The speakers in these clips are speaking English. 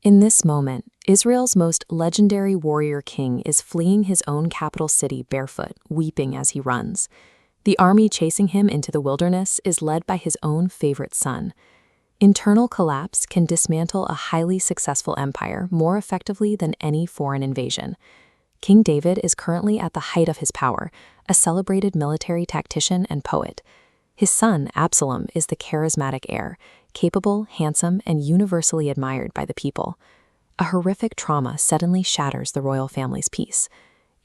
In this moment, Israel's most legendary warrior king is fleeing his own capital city barefoot, weeping as he runs. The army chasing him into the wilderness is led by his own favorite son. Internal collapse can dismantle a highly successful empire more effectively than any foreign invasion. King David is currently at the height of his power, a celebrated military tactician and poet. His son, Absalom, is the charismatic heir, capable, handsome, and universally admired by the people. A horrific trauma suddenly shatters the royal family's peace.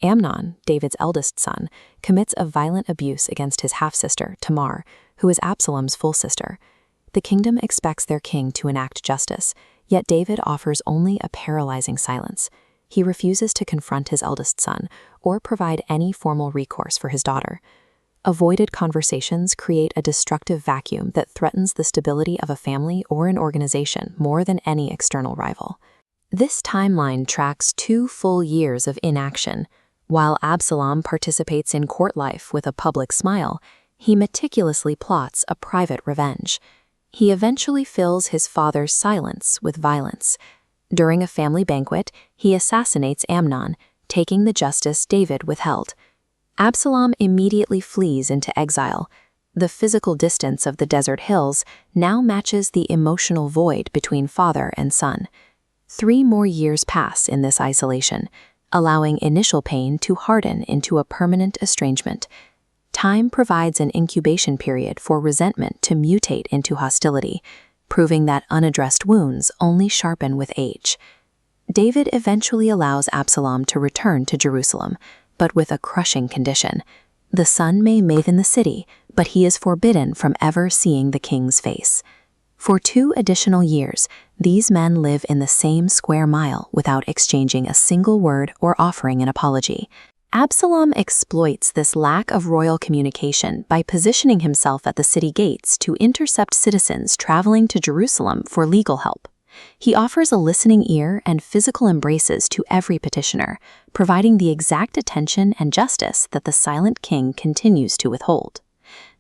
Amnon, David's eldest son, commits a violent abuse against his half-sister, Tamar, who is Absalom's full sister. The kingdom expects their king to enact justice, yet David offers only a paralyzing silence. He refuses to confront his eldest son or provide any formal recourse for his daughter. Avoided conversations create a destructive vacuum that threatens the stability of a family or an organization more than any external rival. This timeline tracks 2 full years of inaction. While Absalom participates in court life with a public smile, he meticulously plots a private revenge. He eventually fills his father's silence with violence. During a family banquet, he assassinates Amnon, taking the justice David withheld. Absalom immediately flees into exile. The physical distance of the desert hills now matches the emotional void between father and son. 3 more years pass in this isolation, allowing initial pain to harden into a permanent estrangement. Time provides an incubation period for resentment to mutate into hostility, proving that unaddressed wounds only sharpen with age. David eventually allows Absalom to return to Jerusalem, but with a crushing condition. The son may mate in the city, but he is forbidden from ever seeing the king's face. For 2 additional years, these men live in the same square mile without exchanging a single word or offering an apology. Absalom exploits this lack of royal communication by positioning himself at the city gates to intercept citizens traveling to Jerusalem for legal help. He offers a listening ear and physical embraces to every petitioner, providing the exact attention and justice that the silent king continues to withhold.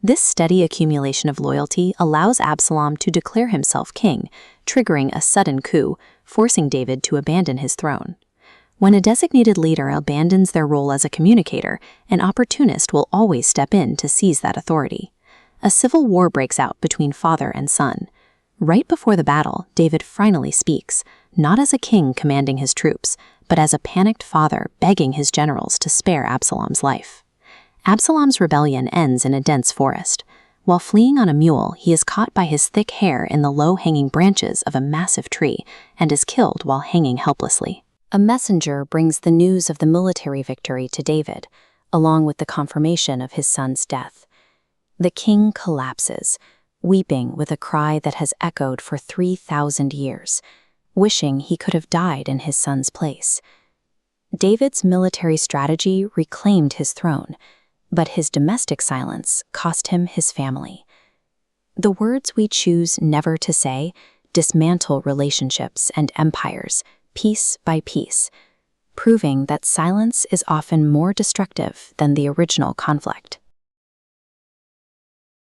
This steady accumulation of loyalty allows Absalom to declare himself king, triggering a sudden coup, forcing David to abandon his throne. When a designated leader abandons their role as a communicator, an opportunist will always step in to seize that authority. A civil war breaks out between father and son. Right before the battle, David finally speaks, not as a king commanding his troops, but as a panicked father begging his generals to spare Absalom's life. Absalom's rebellion ends in a dense forest. While fleeing on a mule, he is caught by his thick hair in the low-hanging branches of a massive tree and is killed while hanging helplessly. A messenger brings the news of the military victory to David, along with the confirmation of his son's death. The king collapses, weeping with a cry that has echoed for 3,000 years, wishing he could have died in his son's place. David's military strategy reclaimed his throne, but his domestic silence cost him his family. The words we choose never to say dismantle relationships and empires, piece by piece, proving that silence is often more destructive than the original conflict.